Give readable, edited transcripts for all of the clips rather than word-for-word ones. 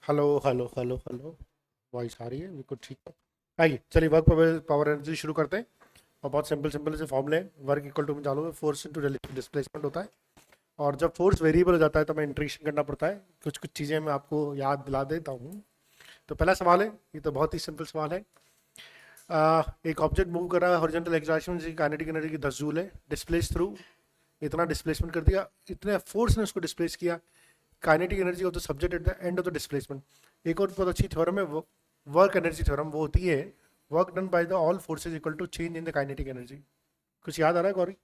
Hello hello hello hello. Voice आ रही है बिल्कुल ठीक है। आइए चलिए वर्क पावर एनर्जी शुरू करते हैं। और बहुत सिंपल सिंपल से फॉर्मूले हैं। वर्क इक्वल टू में चालू है फोर्स इनटू रिलेटिव डिस्प्लेसमेंट होता है। और जब फोर्स वेरिएबल हो जाता है तो मैं इंट्रीग्रेशन करना पड़ता है। कुछ कुछ चीज़ें मैं आपको याद दिला देता हूँ। तो पहला सवाल है, ये तो बहुत ही सिंपल सवाल है। एक ऑब्जेक्ट मूव कर रहा है हॉरिजॉन्टल एक्सिलेरेशन जिसकी काइनेटिक एनर्जी की 10 जूल है, डिस्प्लेस थ्रू इतना डिस्प्लेसमेंट कर दिया, इतने फोर्स ने उसको डिस्प्लेस किया। Kinetic energy of the subject at the end of the displacement. एक और बहुत अच्छी थ्योरम है वर्क एनर्जी थ्योरम, वो होती है work done by the all forces equal to change in the kinetic energy. कुछ याद आ रहा है Gauri?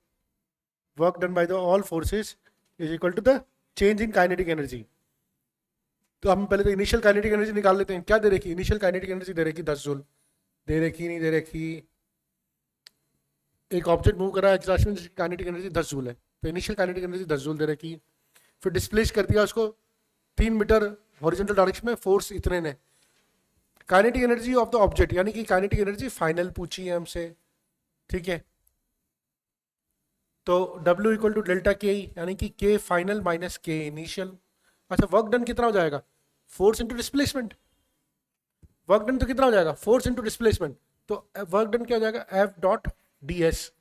Work done by the all forces is equal to the change in kinetic energy. तो हम पहले तो इनिशियल काइनेटिक एनर्जी निकाल लेते हैं। क्या दे रखी? इनिशियल काइनेटिक एनर्जी दे रखी 10 जूल। दे रखी नहीं दे रखी? एक ऑब्जेक्ट मूव कर रहा है एक्सलेरेशन जिसकी काइनेटिक एनर्जी 10 जूल है, तो इनिशियल काइनेटिक एनर्जी 10 जूल दे रखी। फिर डिस्प्लेस कर दिया उसको 3 मीटर हॉरिजॉन्टल डायरेक्शन में, फोर्स इतने ने। Kinetic energy of the object यानी कि काइनेटिक एनर्जी फाइनल पूछी है हमसे, ठीक है। तो W इक्वल टू डेल्टा के यानी कि K final minus K initial. अच्छा, वर्क डन कितना हो जाएगा? Force into displacement. Work done तो कितना हो जाएगा? Force into displacement. तो वर्क डन क्या हो जाएगा? F dot d s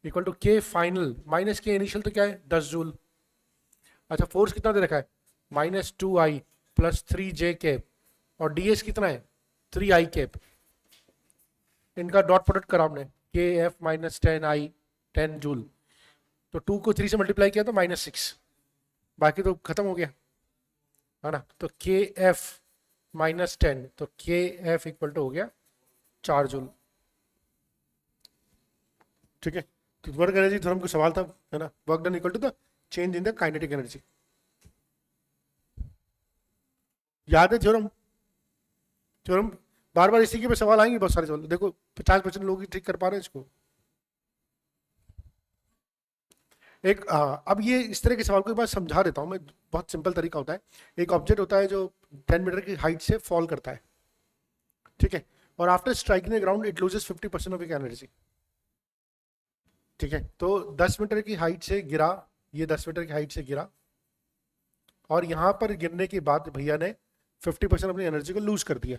equal to K final minus K initial, तो क्या है? 10 जूल। अच्छा, फोर्स कितना दे रखा है? -2I plus 3J cap. और डी एस कितना है? 3I cap. इनका डॉट प्रोडक्ट करा हमने, के एफ माइनस 10I 10 जूल। तो 2 को 3 से मल्टीप्लाई किया तो -6, बाकी तो खत्म हो गया, है ना। तो के एफ -10, तो के एफ इक्वल टू हो गया 4 जूल, ठीक है। तो वर्क एनर्जी थ्योरम को सवाल था, है ना, work done equal to the change in the kinetic energy. याद है थ्योरम? थ्योरम बार बार इसी के पे सवाल आएंगे, बहुत सारे सवाल। देखो 50% लोग ही ठीक कर पा रहे हैं इसको। अब ये इस तरह के सवाल को एक बार समझा देता हूँ मैं। बहुत सिंपल तरीका होता है। एक ऑब्जेक्ट होता है जो 10 मीटर की हाइट से फॉल करता है, ठीक है। और after striking the ground it loses 50% of it energy, ठीक है। तो 10 मीटर की हाइट से गिरा, ये 10 मीटर की हाइट से गिरा, और यहाँ पर गिरने के बाद भैया ने 50% अपनी एनर्जी को लूज कर दिया।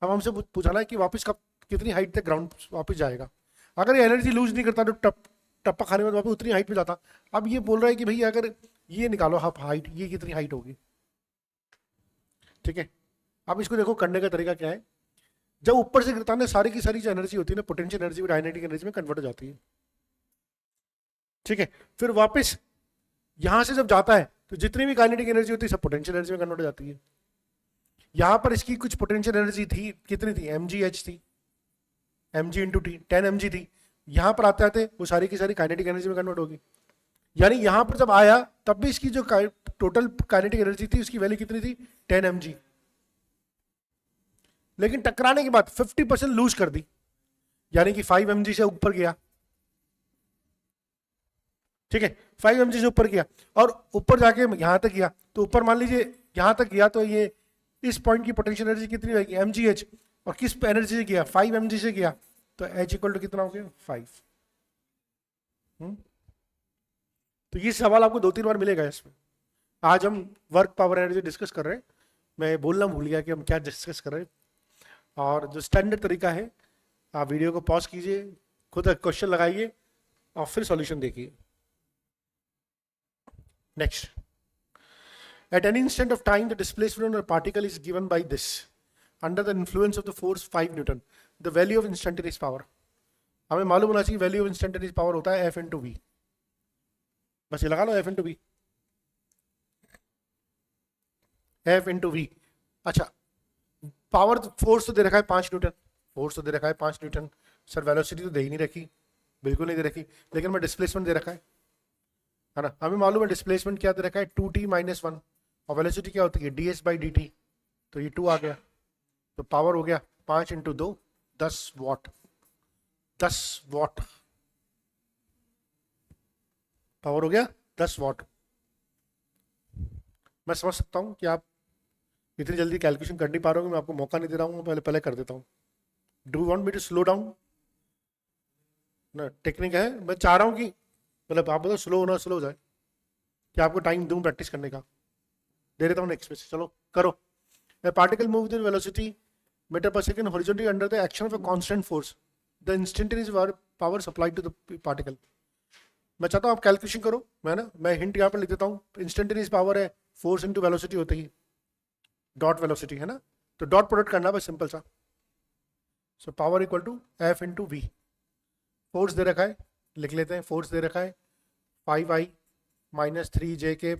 अब हमसे पूछना है कि वापस कब, कितनी हाइट तक ग्राउंड वापस जाएगा। अगर ये एनर्जी लूज नहीं करता तो टप्पा खाने में वापस उतनी हाइट पे जाता। अब ये बोल रहा है कि भैया अगर ये निकालो हाफ हाइट, ये कितनी हाइट होगी, ठीक है। अब इसको देखो, करने का तरीका क्या है। जब ऊपर से गिरता है, सारी की सारी जो एनर्जी होती है ना, पोटेंशियल एनर्जी भी काइनेटिक एनर्जी में कन्वर्ट हो जाती है, ठीक है। फिर वापस यहां से जब जाता है तो जितनी भी काइनेटिक एनर्जी होती है सब पोटेंशियल एनर्जी में कन्वर्ट हो जाती है। यहां पर इसकी कुछ पोटेंशियल एनर्जी थी, कितनी थी? mgh थी, mg इंटू टी, 10 mg थी। यहां पर आते आते वो सारी की सारी काइनेटिक एनर्जी में कन्वर्ट होगी। यानी यहां पर जब आया तब भी इसकी जो टोटल काइनेटिक एनर्जी थी उसकी वैल्यू कितनी थी? 10 mg। लेकिन टकराने के बाद 50% लूज कर दी, यानी कि 5 mg से ऊपर गया, ठीक है। 5 mg से ऊपर गया और ऊपर जाके यहां तक गया। तो ऊपर मान लीजिए यहां तक गया तो ये इस पॉइंट की पोटेंशियल एनर्जी कितनी रहेगी? mgh। और किस एनर्जी से गया? 5 mg से गया। तो h इक्वल टू कितना हो गया? 5। तो ये सवाल आपको 2-3 बार मिलेगा इसमें। आज हम वर्क पावर एनर्जी डिस्कस कर रहे हैं। मैं बोलना भूल गया कि हम क्या डिस्कस कर रहे हैं। और जो स्टैंडर्ड तरीका है, आप वीडियो को पॉज कीजिए, खुद क्वेश्चन लगाइए और फिर सॉल्यूशन देखिए। Next, at any instant of time the displacement of a particle is given by this under the influence of the force 5 Newton, the value of instantaneous power। हमें मालूम होना चाहिए वैल्यू ऑफ इंस्टेंटेनियस पावर होता है F into we. बस ये लगा लो, F into v, F into v. अच्छा, पावर फोर्स तो दे रखा है 5 न्यूटन, फोर्स तो दे रखा है 5 न्यूटन। सर वेलोसिटी तो दे ही नहीं रखी, बिल्कुल नहीं दे रखी। लेकिन मैं डिस्प्लेसमेंट दे रखा है ना। हमें मालूम है डिस्प्लेसमेंट क्या दे रखा है? 2t-1। और वेलोसिटी क्या होती है? ds by D T. तो ये 2 आ गया। तो पावर हो गया 5 इंटू 2, 10 वॉट। 10 वॉट पावर हो गया, 10 वॉट। मैं समझ सकता हूँ कि आप इतनी जल्दी कैलकुलेशन कर नहीं पा रहे हो, मैं आपको मौका नहीं दे रहा हूँ, पहले पहले कर देता हूँ। Do you want me to slow down? ना टेक्निक है, मैं चाह रहा हूँ कि मतलब आप बताओ स्लो होना, स्लो हो जाए, कि आपको टाइम दूँ प्रैक्टिस करने का। दे देता हूँ नेक्स्ट में, चलो करो। A particle moves with velocity meter per second horizontally under the action of a constant force. The instantaneous power supplied to the particle. मैं चाहता हूँ आप कैलकुलेशन करो, मैं हिंट यहाँ पर लिख देता हूँ. इंस्टेंटेनियस पावर है फोर्स इंटू वेलोसिटी होती है, डॉट वेलोसिटी है ना, तो डॉट प्रोडक्ट करना बस सिंपल सा. So power equal to F into V. Force दे रखा है, लिख लेते हैं. फोर्स दे रखा है 5i minus 3j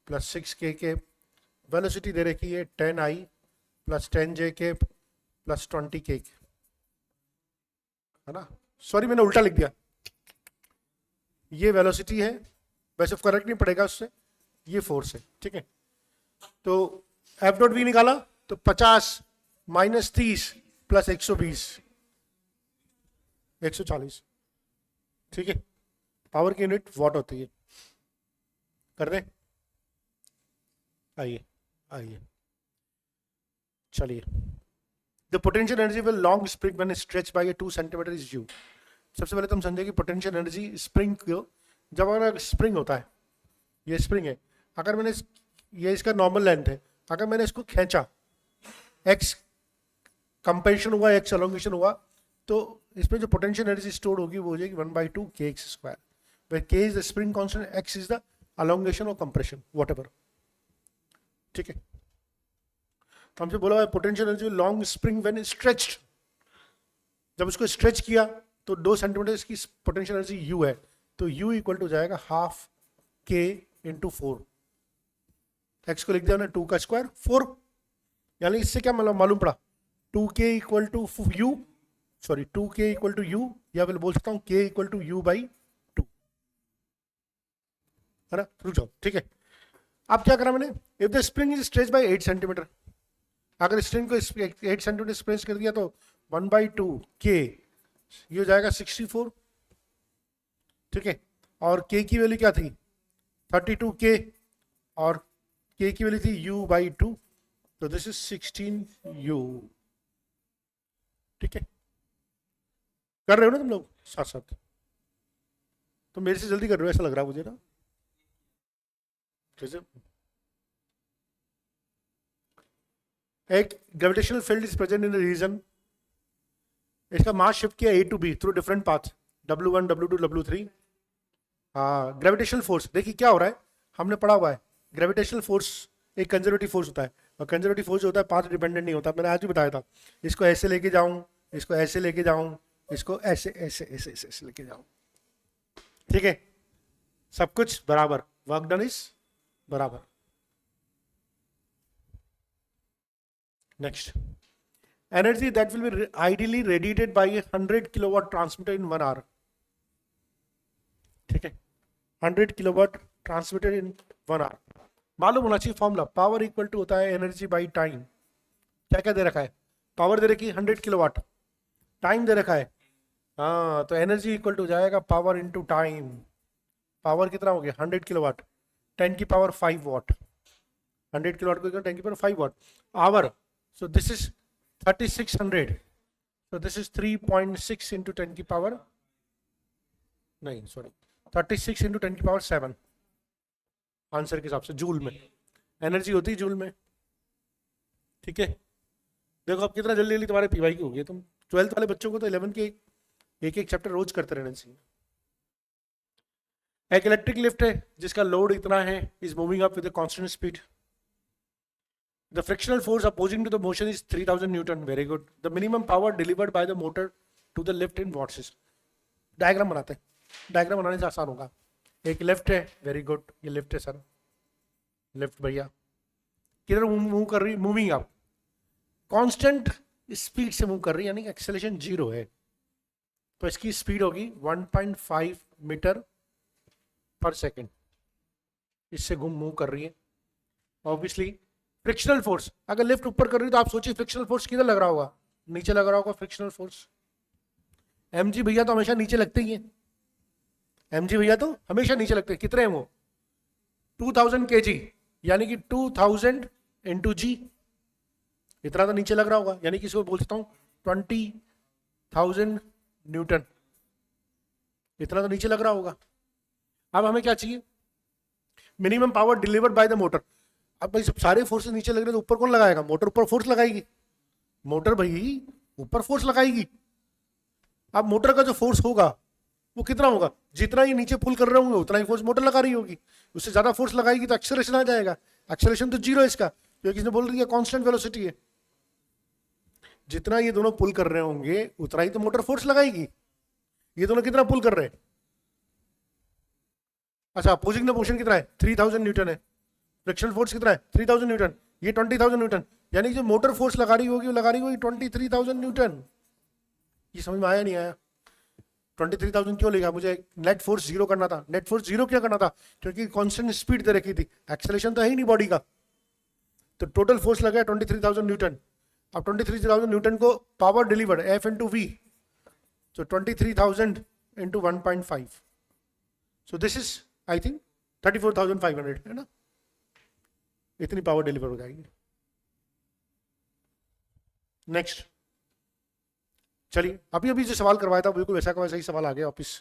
plus 6k. Velocity दे रखी है 10i plus 10j plus 20k, है ना. सॉरी मैंने उल्टा लिख दिया. ये वेलोसिटी है, वैसे करेक्ट नहीं पड़ेगा उससे, ये फोर्स है. ठीक है, तो एफ डॉट वी निकाला तो 50 माइनस 30 प्लस 120 140. ठीक है, पावर की यूनिट वॉट होती है. कर दें, आइए आइए चलिए. The potential energy will long spring when stretch by 2 centimetre is U. सबसे पहले तुम समझे कि पोटेंशियल एनर्जी स्प्रिंग को, जब अगर स्प्रिंग होता है, ये स्प्रिंग है, अगर मैंने ये इसका नॉर्मल लेंथ है, अगर मैंने इसको खींचा, एक्स कंपेंशन हुआ, एक्स एलोंगेशन हुआ, तो इसमें जो पोटेंशियल एनर्जी स्टोर होगी वो हो जाएगी 1/2 kx². where k is the spring constant, x is the elongation or compression, whatever. ठीक है, तो हमसे बोला है potential energy long spring when stretched. जब उसको स्ट्रेच किया तो 2 सेंटीमीटर की पोटेंशियल एनर्जी u है, तो u इक्वल टू जाएगा हाफ k इंटू 4. x को लिख दिया हमने 2 का स्क्वायर 4, यानी इससे क्या मालूम पड़ा, 2k equal to u, sorry 2k equal to u, या फिर बोल सकता हूँ k इक्वल टू u/2, है ना. रुक जाओ, ठीक है. अब क्या करा मैंने, if the spring is stretch by 8 centimetre, अगर स्प्रिंग को 8 सेंटीमीटर स्ट्रेच कर दिया तो 1/2 k, ये हो जाएगा 64. ठीक है, और k की वैल्यू क्या थी 32k, और k की वैल्यू थी u/2, तो दिस इज 16u. ठीक है, कर रहे हो ना तुम लोग साथ साथ, तो मेरे से जल्दी कर रहे हो ऐसा लग रहा है मुझे ना. जैसे एक gravitational field is present in the region, इसका मास शिफ्ट किया A to B through different path, W1 W2 W3. Gravitational force देखिए क्या हो रहा है, हमने पढ़ा हुआ है ग्रेविटेशनल फोर्स एक कंजर्वेटिव फोर्स होता है, और कंजर्वेटिव फोर्स होता है पाथ डिपेंडेंट नहीं होता. मैंने आज भी बताया था, इसको ऐसे लेके जाऊं, इसको ऐसे लेके जाऊं, इसको ऐसे ऐसे ऐसे ऐसे, ऐसे लेके जाऊं. ठीक है, सब कुछ बराबर, वर्क डन इज बराबर. Next, energy that will be ideally radiated by a 100 kilowatt transmitter in 1 hour. ठीक है, 100 kilowatt transmitted in 1 hour. मालूम होना चाहिए फॉर्मूला, पावर इक्वल टू होता है एनर्जी बाई टाइम. क्या क्या दे रखा है, पावर दे रखी है 100 किलोवाट, टाइम दे रखा है, हाँ, तो एनर्जी इक्वल टू जाएगा पावर इनटू टाइम. पावर कितना हो गया 100 किलोवाट, 10 की पावर 5 वाट, 100 किलोवाट को 10 की power 5 watt hour. So this is 3600, so this is 3.6 into 10 की पावर, नहीं सॉरी 36 into 10 की पावर 7, आंसर के हिसाब से जूल में एनर्जी होती है, जूल में. ठीक है, देखो अब कितना जल्दी जल्दी तुम्हारे पीवाई की होगी. तुम 12th वाले बच्चों को तो 11 के एक एक चैप्टर रोज करते रहना चाहिए. एक इलेक्ट्रिक लिफ्ट है जिसका लोड इतना है, is moving up with a constant speed. The frictional force opposing to the motion is 3000 Newton. Very good. The minimum power delivered by the motor to the lift in watts is. Diagram बनाते हैं, diagram बनाने से आसान होगा. एक lift है, very good, ये lift है सर, लिफ्ट भैया किधर मूव कर रही है, मूविंग अप, कांस्टेंट स्पीड से मूव कर रही है, यानी कि एक्सेलरेशन 0 है, तो इसकी स्पीड होगी 1.5 मीटर पर सेकेंड, इससे मूव कर रही है. ऑब्वियसली फ्रिक्शनल फोर्स, अगर लिफ्ट ऊपर कर रही है तो आप सोचिए फ्रिक्शनल फोर्स किधर लग रहा होगा, नीचे लग रहा होगा फ्रिक्शनल फोर्स. mg भैया तो हमेशा नीचे लगते ही हैं, mg भैया तो हमेशा नीचे लगते हैं. कितने हैं वो 2000 kg, यानी कि 2000 इंटू जी, इतना तो नीचे लग रहा होगा, यानी कि इसको बोल सकता हूँ 20,000 न्यूटन, इतना तो नीचे लग रहा होगा. अब हमें क्या चाहिए, minimum power delivered by the motor. अब भाई जब सारे फोर्सेस नीचे लग रहे हैं तो ऊपर कौन लगाएगा? मोटर ऊपर फोर्स लगाएगी, मोटर भाई ऊपर फोर्स लगाएगी। अब मोटर का जो फोर्स होगा वो कितना होगा? जितना ही नीचे पुल कर रहे होंगे उतना ही फोर्स मोटर लगा रही होगी। उससे ज्यादा फोर्स लगाएगी तो एक्सेलरेशन आ जाएगा। एक्सेलरेशन तो जीरो है इसका, क्योंकि इसने बोल दिया कांस्टेंट वेलोसिटी है। जितना ये दोनों पुल कर रहे होंगे उतना ही तो मोटर फोर्स लगाएगी। ये दोनों कितना पुल कर रहे हैं? अच्छा, अपोजिंग द मोशन कितना है? 3000 न्यूटन है। फ्रिक्शनल फोर्स कितना है? 3000 न्यूटन। ये 20000 न्यूटन, यानी जो मोटर फोर्स लगा रही होगी वो लगा रही होगी 23000 न्यूटन। ये समझ में आया नहीं आया? 23000 क्यों लेगा? मुझे नेट फोर्स जीरो करना था। नेट फोर्स जीरो क्या करना था? क्योंकि कांस्टेंट स्पीड दे रखी थी, एक्सेलरेशन तो है ही नहीं बॉडी का। तो टोटल फोर्स लगा 23000 न्यूटन। अब 23000 न्यूटन को power delivered F into v, तो 23000 into 1.5, so this is I think 34500 है ना, इतनी पावर डिलीवर हो जाएगी। नेक्स्ट, चलिए अभी अभी जो सवाल करवाया था बिल्कुल वैसा का वैसा ही सवाल आ गया वापिस।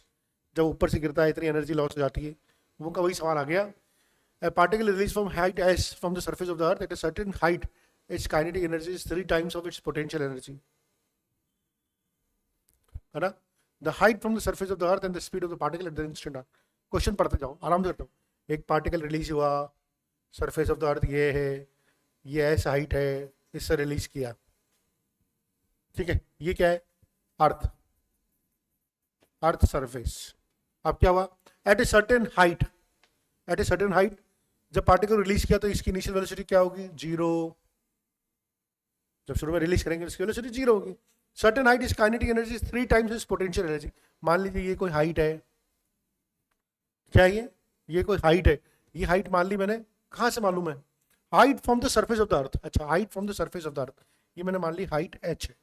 जब ऊपर से गिरता है इतनी एनर्जी लॉस हो जाती है, वो का वही सवाल आ गया। A particle released from height s from the surface of the earth at a certain height, its kinetic energy is 3 times of its potential energy. है ना? The height from the surface of the earth and the speed of the particle at the instant. Question पढ़ते जाओ आराम से करते हो। एक particle release हुआ, सरफेस ऑफ द अर्थ ये है, ये एस हाइट है, इससे रिलीज किया, ठीक है। ये क्या है? Earth, earth surface. अब क्या हुआ? At a certain height, at a certain height जब पार्टिकल रिलीज किया तो इसकी इनिशियल वेलोसिटी क्या होगी? जीरो। जब शुरू में रिलीज करेंगे इसकी वेलोसिटी जीरो होगी। Certain height is kinetic energy 3 times is potential energy. मान लीजिए ये कोई हाइट है, क्या ये कोई हाइट है। ये हाइट मान ली मैंने, कहां से मालूम है? Height from the surface of the earth. अच्छा, height from the surface of the earth, ये मैंने मान ली हाइट h है।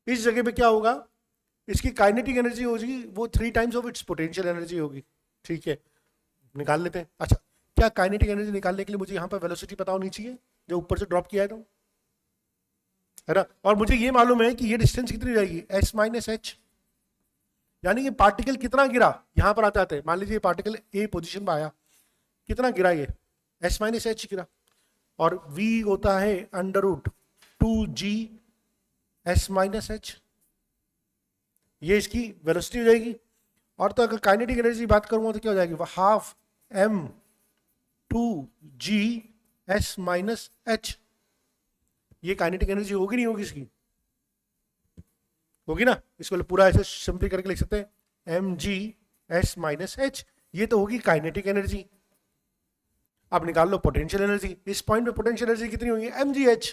इस जगह पे क्या होगा? इसकी काइनेटिक एनर्जी होगी वो 3 times of its potential energy होगी, ठीक है। निकाल लेते हैं। अच्छा, क्या काइनेटिक एनर्जी निकालने के लिए मुझे यहाँ पर वेलोसिटी पता होनी चाहिए जो ऊपर से ड्रॉप किया है, तो है ना। और मुझे ये मालूम है कि ये डिस्टेंस कितनी रहेगी? s minus H. यानी ये पार्टिकल कितना गिरा, यहां पर आते आते मान लीजिए पार्टिकल ए पोजीशन पर आया, कितना गिरा? ये s माइनस एच गिरा। और v होता है under root 2g s minus h, ये इसकी वेलोसिटी हो जाएगी। और तो अगर काइनेटिक एनर्जी बात करूंगा तो क्या हो जाएगी? वो half m 2g s minus h. ये काइनेटिक एनर्जी होगी नहीं होगी? इसकी होगी ना। इसको पूरा ऐसे सिंपली करके लिख सकते हैं mg s माइनस एच, ये तो होगी काइनेटिक एनर्जी। अब निकाल लो पोटेंशियल एनर्जी। इस पॉइंट पे पोटेंशियल एनर्जी कितनी होगी? mgh।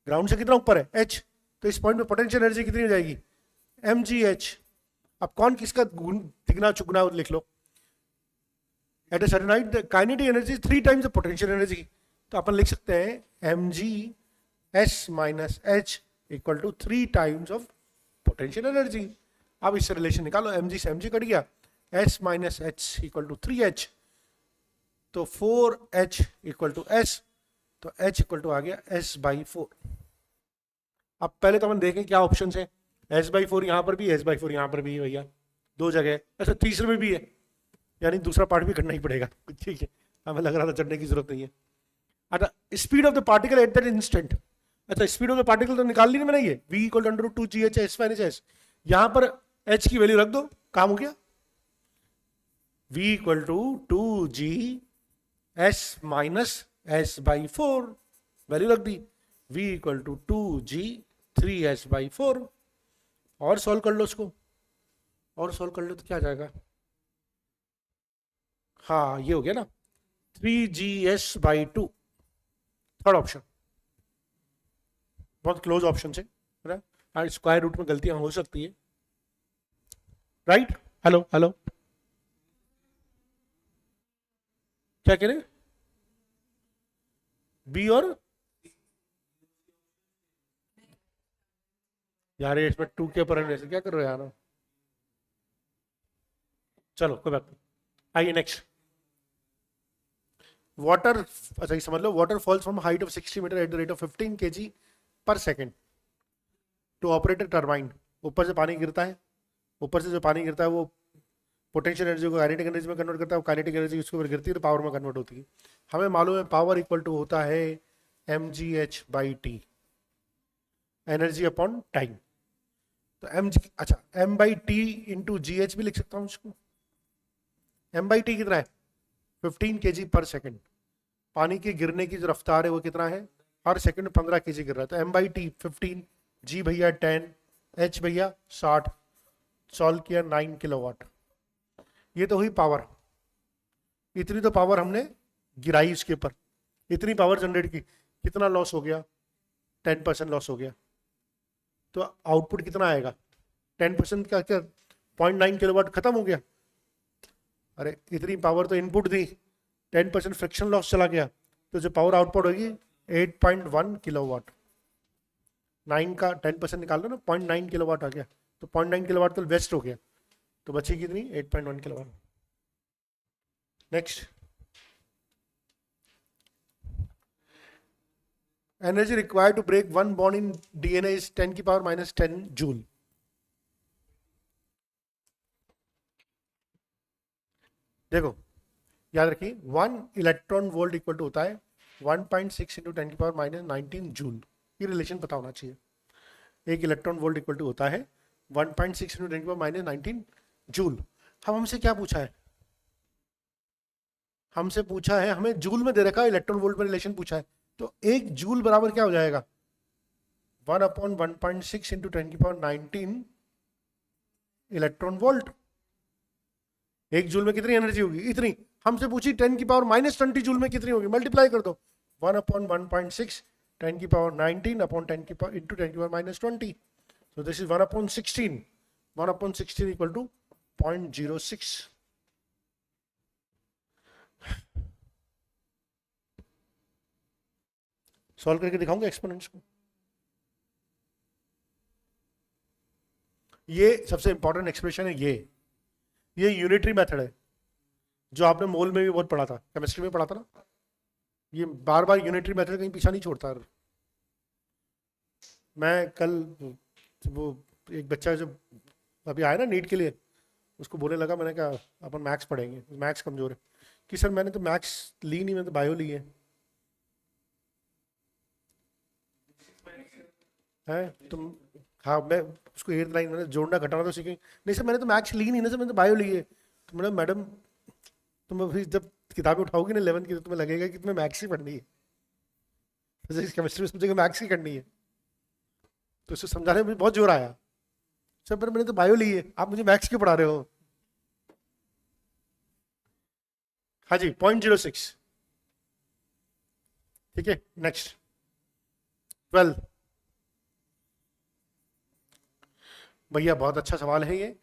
ग्राउंड से कितना ऊपर है? h, तो इस पॉइंट पे पोटेंशियल एनर्जी कितनी हो जाएगी? mgh। अब कौन किसका तिगना चुगना लिख लो। At a certain height the kinetic energy 3 times the potential energy, तो अपन लिख सकते हैं mg s minus h equal to 3 times of potential energy. अब इससे रिलेशन निकालो, mg से mg कट गया, s minus h equal to 3h, तो 4h इक्वल टू s, तो h इक्वल टू आ गया s बाई 4। अब पहले तो अपन देखें क्या ऑप्शन है। s बाई 4 यहाँ पर भी, s बाई 4 यहाँ पर भी है भैया, दो जगह। अच्छा, तीसरे में भी है, यानी दूसरा पार्ट भी करना ही पड़ेगा, ठीक है। हमें लग रहा था चढ़ने की जरूरत नहीं है। अच्छा, speed of the particle at that instant. अच्छा, स्पीड ऑफ द पार्टिकल तो निकाल ली ना मैंने, ये v equal to under root 2gh s minus s, यहाँ पर h की वैल्यू रख दो, काम हो गया। v equal to 2g s minus s by 4, value रख दी। v equal to 2g 3s by 4। और सॉल्व कर लो उसको, और सॉल्व कर लो तो क्या आ जाएगा? हाँ, ये हो गया ना 3gs बाई 2, थर्ड ऑप्शन, बहुत क्लोज ऑप्शन से। स्क्वायर रूट में गलतियां हो सकती है, राइट। हेलो हेलो, क्या कह रहे? बी और यार इसमें 2 के ऊपर ऐसे क्या कर रहे हो यार? चलो कोई बात नहीं, आइए नेक्स्ट। वाटर, अच्छा ये समझ लो, water falls from height of 60 metre at the rate of 15 kg per second to operate a turbine. ऊपर से पानी गिरता है, ऊपर से जो पानी गिरता है वो पोटेंशियल एनर्जी को काइनेटिक एनर्जी में कन्वर्ट करता है, काइनेटिक एनर्जी उसके ऊपर गिरती है तो पावर में कन्वर्ट होती है। हमें मालूम है पावर इक्वल टू होता है mgh/t, एनर्जी अपॉन टाइम। तो अच्छा m/t इंटू gh भी लिख सकता हूँ इसको। m/t कितना है 15 kg पर सेकेंड। पानी के गिरने की जो रफ्तार है वो कितना है, हर सेकंड 15 kg गिर रहा है। तो m/t 15, g भैया 10, h भैया 60, सॉल्व किया 9 किलोवाट। ये तो हुई पावर, इतनी तो पावर हमने गिराई उसके ऊपर, इतनी पावर जनरेट की, कितना लॉस हो गया 10% लॉस हो गया। तो आउटपुट कितना आएगा 10% का, क्या 0.9 किलोवाट खत्म हो गया। अरे इतनी पावर तो इनपुट दी, 10% फ्रिक्शन लॉस चला गया, तो जो पावर आउटपुट होगी 8.1 किलोवाट। 9 का 10% निकाल लो ना, 0.9 किलोवाट आ गया। तो 0.9 किलोवाट तो वेस्ट हो गया, तो बची कितनी 8.1 kilowatt. Next, energy required to break one bond in DNA is 10 की पावर -10 जूल। देखो याद रखिए 1 इलेक्ट्रॉन वोल्ट इक्वल टू होता है 1.6 इंटू 10 की पावर -19 जूल। ये रिलेशन पता होना चाहिए। एक इलेक्ट्रॉन वोल्ट इक्वल टू होता है 1.6 इंटू 10 की पावर -19 जूल। हम हमसे क्या पूछा है, हमसे पूछा है, हमें जूल में दे रखा है, इलेक्ट्रॉन वोल्ट में रिलेशन पूछा है। तो एक जूल बराबर क्या हो जाएगा 1/1.6 इंटू 10 की पावर 19 इलेक्ट्रॉन वोल्ट। एक जूल में कितनी एनर्जी होगी, इतनी। हमसे पूछी 10 की पावर -20 जूल में कितनी होगी, मल्टीप्लाई कर दो 1/1.6 10 की पावर 19 अपॉन 10 की पावर इंटू 10 की power -20। so this is 1/16, 1/16 equal to 0.06। Solve करके दिखाऊंगा एक्सपोनेंट्स को। ये सबसे इंपॉर्टेंट एक्सप्रेशन है, ये यूनिटरी मेथड है जो आपने मोल में भी बहुत पढ़ा था, केमिस्ट्री में पढ़ा था ना। ये बार बार यूनिटरी मेथड कहीं पीछा नहीं छोड़ता। मैं कल वो एक बच्चा जो अभी आया ना नीट के लिए, उसको बोलने लगा, मैंने कहा अपन मैथ्स पढ़ेंगे, मैथ्स कमजोर है। कि सर मैंने तो मैथ्स ली नहीं, मैंने तो बायो ली है। तुम, हाँ मैं उसको 8th 9th मैंने जोड़ना घटाना तो सीखेंगे। नहीं सर मैंने तो मैथ्स ली नहीं ना सर, मैंने तो बायो ली है। तो मैडम तुम अभी जब किताबें उठाओगी ना 11th की, तो तुम्हें लगेगा कि तुम्हें मैथ्स ही पढ़नी है, फिजिक्स केमिस्ट्री में समझेगा मैथ्स ही करनी है। तो उसको समझाने में बहुत जोर आया, सर पर मैंने तो बायो ली है, आप मुझे मैथ्स क्यों पढ़ा रहे हो। हाँ जी 0.06, ठीक है। नेक्स्ट 12, भैया बहुत अच्छा सवाल है ये।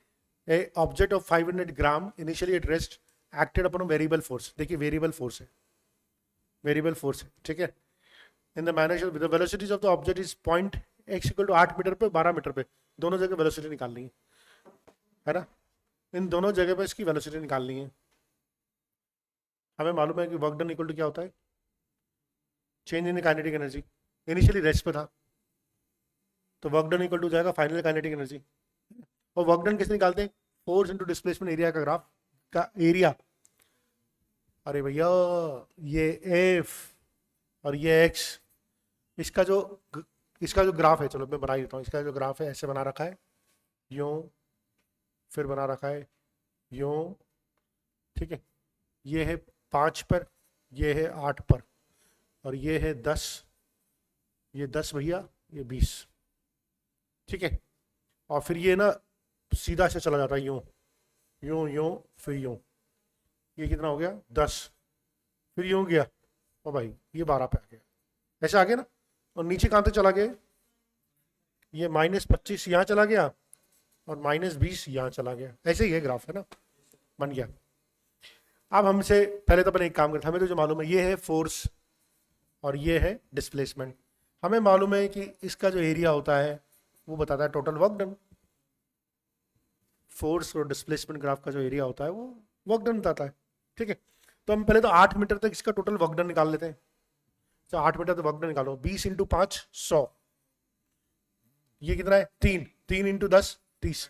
A object of 500 gram initially at rest acted upon variable force. देखिए वेरिएबल फोर्स है, वेरिएबल फोर्स है, ठीक है। In the manner the velocities of the object is point x equal to 8 metre पे 12 मीटर पे, दोनों जगह वेलोसिटी निकालनी है ना। इन दोनों जगह पे इसकी वेलोसिटी निकालनी है। हमें मालूम है कि वर्क डन इक्वल टू क्या होता है, change in kinetic energy. Initially rest पे था तो वर्क डन इक्वल टू जाएगा फाइनल काइनेटिक एनर्जी। और वर्क डन किससे निकालते हैं, फोर्स इनटू डिस्प्लेसमेंट एरिया का ग्राफ का एरिया। अरे भैया ये एफ और ये एक्स, इसका जो ग्राफ है, चलो मैं बना ही देता हूँ। इसका जो ग्राफ है ऐसे बना रखा है, यूं, फिर बना रखा है यूं, ठीक है। ये है 5 पर, ये है 8 पर, और ये है 10, ये 10 भैया, ये 20, ठीक है। और फिर ये ना सीधा से चला जाता है यूं यूं यूं, फिर यूं। ये कितना हो गया 10, फिर यूं गया, और भाई ये 12 पे आ गया, ऐसे आ गया ना। और नीचे कहाँ तक चला गया, ये -25 यहाँ चला गया और -20 यहाँ चला गया। ऐसे ही है ग्राफ, है ना, बन गया। अब हमसे पहले तो अपन एक काम करते हैं, हमें तो जो मालूम है ये है फोर्स और ये है डिस्प्लेसमेंट। हमें मालूम है कि इसका जो एरिया होता है वो बताता है टोटल वर्क डन। फोर्स और डिस्प्लेसमेंट ग्राफ का जो एरिया होता है वो वर्क डन बताता है, ठीक है। तो हम पहले तो 8 मीटर तक इसका टोटल वर्क डन निकाल लेते हैं। तो 8 मीटर तक वर्क डन निकालो, 20 इंटू 5 100, ये कितना है 3 इंटू 10 30।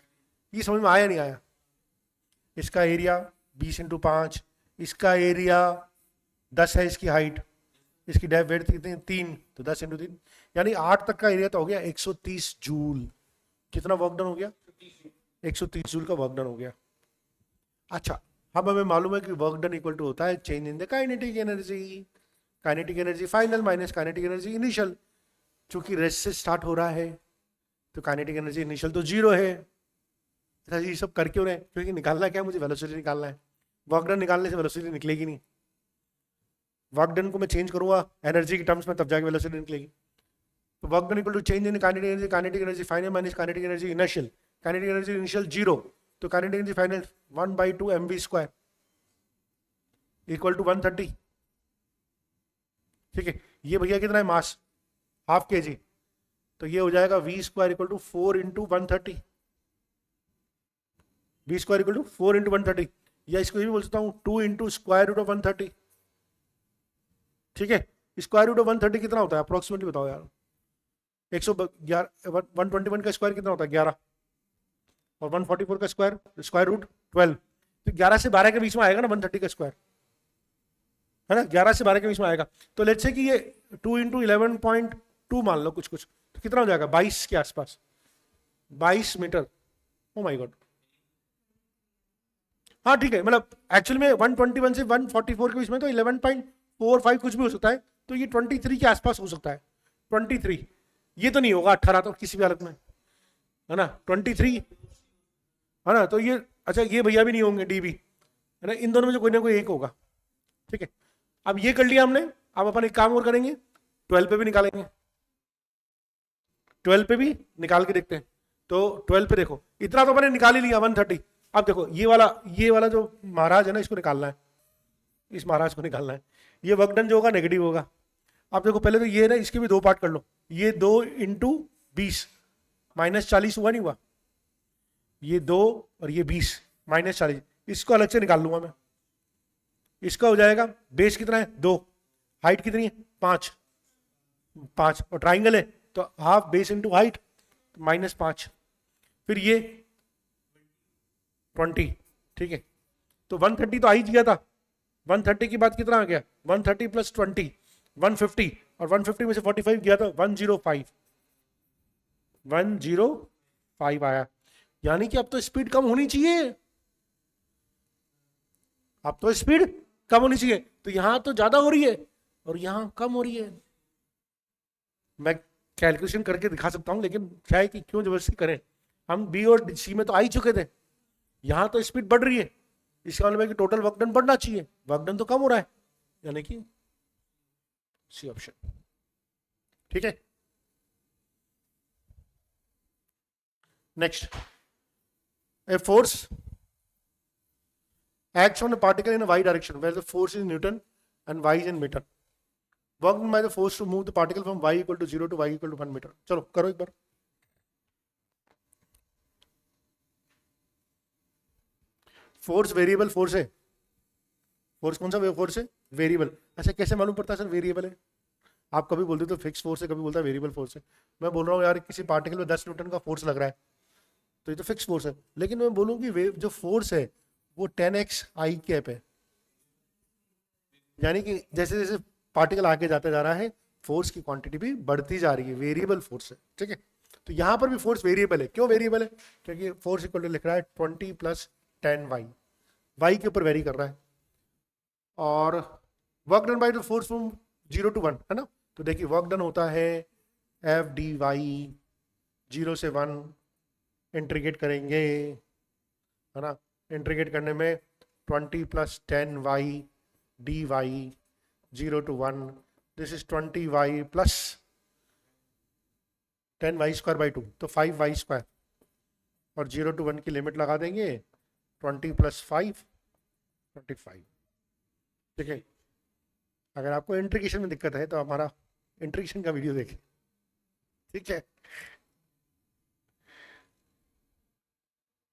ये समझ में आया नहीं आया, इसका एरिया 20 × 5, इसका एरिया 10 है, इसकी हाइट, इसकी डेप्थ वेट कितनी 3, तो 10 × 3 यानी 8 तक का एरिया तो हो गया 130 जूल। कितना वर्क डन हो गया? 130 जूल का वर्क डन हो गया। अच्छा, अब हमें मालूम है कि वर्क डन इक्वल टू होता है change in the kinetic energy. Kinetic energy final minus kinetic energy initial. चूंकि रेस्ट से स्टार्ट हो रहा है तो काइनेटिक एनर्जी इनिशियल तो 0 है। ये सब कर क्यों रहे? क्योंकि निकालना क्या है, मुझे वेलोसिटी निकालना है। वर्क डन निकालने से वेलोसिटी निकलेगी नहीं। वर्क डन को मैं चेंज करूंगा एनर्जी की टर्म्स में, तब जाके वेलोसिटी निकलेगी। तो work done equal to change in kinetic energy, kinetic energy final minus kinetic energy initial. Kinetic energy initial 0, तो kinetic energy final 1/2 mv² equal to 130। ठीक है, ये भैया कितना है मास? ½ kg, तो ये हो जाएगा v² equal to 4 × 130। v² equal to 4 × 130, या इसको भी बोल सकता हूँ 2 × √130। ठीक है, √130 कितना होता है अप्रोक्सीमेटली बताओ यार? 121 का स्क्वायर कितना होता है? 11, और 144 का स्क्वायर रूट 12, तो 11 से 12 के बीच में आएगा ना 130 का स्क्वायर, है ना? 11 से 12 के बीच में आएगा। तो लेट्स से कि ये 2 × 11.2 मान लो कुछ, तो कितना हो जाएगा? 22 के आसपास, 22 मीटर। ओ माय गॉड, हाँ ठीक है, मतलब एक्चुअली में 121 से 144 के बीच में तो 11.45 कुछ भी हो सकता है, तो ये 23 के आसपास हो सकता है। 23, ये तो नहीं होगा 18 तो किसी भी हालत में, है ना? 23, है ना? तो ये अच्छा, ये भैया भी नहीं होंगे डीबी, है ना? इन दोनों में से कोई ना कोई एक होगा। ठीक है, अब ये कर लिया हमने। अब अपन एक काम और करेंगे, 12 पे भी निकालेंगे। 12 पे भी निकाल के देखते हैं। तो 12 पे देखो, इतना तो मैंने निकाल ही लिया 130। अब देखो ये वाला जो महाराज है ना, इसको निकालना है, इस महाराज को निकालना है। ये वर्क डन जो होगा नेगेटिव होगा। अब देखो पहले तो ये ना, इसके भी 2 पार्ट कर लो। ये 2 × 20 -40 हुआ नहीं हुआ? ये 2 और ये 20 -40, इसको अलग से निकाल लूंगा मैं। इसका हो जाएगा बेस कितना है? 2, हाइट कितनी है? 5, और ट्राइंगल है तो हाफ बेस इंटू हाइट -5, फिर ये 20। ठीक है, तो 130 तो आ ही गया था। 130 की बात कितना आ गया? 130 + 20 150, और 150 में से 45 गया था 105 आया। यानी कि अब तो स्पीड कम होनी चाहिए, अब तो स्पीड कम होनी चाहिए। तो यहां तो ज्यादा हो रही है और यहां कम हो रही है। मैं कैलकुलेशन करके दिखा सकता हूं, लेकिन क्या है कि क्यों जबरदस्ती करें? हम बी और सी में तो आ ही चुके थे, यहां तो स्पीड बढ़ रही है, इसका मतलब है कि टोटल वर्क डन बढ़ना चाहिए, वर्क डन तो कम हो रहा है, यानी कि सी ऑप्शन। ठीक है, next, a force acts on a particle in a y direction where the force is Newton and y is in meter. Work done by the force to move the particle from y = 0 to y = 1 meter. चलो करो एक बार। Force variable force है। Force कौन सा force है? Variable. अच्छा, कैसे मालूम पड़ता है सर वेरिएबल है? आप कभी बोलते तो फिक्स फोर्स है, कभी बोलता है वेरिएबल फोर्स है। मैं बोल रहा हूँ यार किसी पार्टिकल में 10 न्यूटन का फोर्स लग रहा है तो ये तो फिक्स फोर्स है, लेकिन मैं बोलूँ कि जो फोर्स है वो 10x आई कैप है। यानी कि जैसे जैसे पार्टिकल आगे जाता जा रहा है फोर्स की क्वांटिटी भी बढ़ती जा रही है, वेरिएबल फोर्स है। ठीक है, तो यहां पर भी फोर्स वेरिएबल है। क्यों वेरिएबल है? क्योंकि फोर्स इक्वल टू लिख रहा है 20 + 10y, y के ऊपर वेरी कर रहा है। और work done by the force from 0 to 1, है ना? तो देखिए वर्क डन होता है F dy, 0 से 1 इंटीग्रेट करेंगे, है ना? इंटीग्रेट करने में 20 + 10y dy 0 to 1, this is 20y + 10y²/2, तो 5y², और 0 to 1 की लिमिट लगा देंगे 20 + 5 25। ठीक है, अगर आपको इंटीग्रेशन में दिक्कत है तो हमारा इंटीग्रेशन का वीडियो देखें। ठीक है,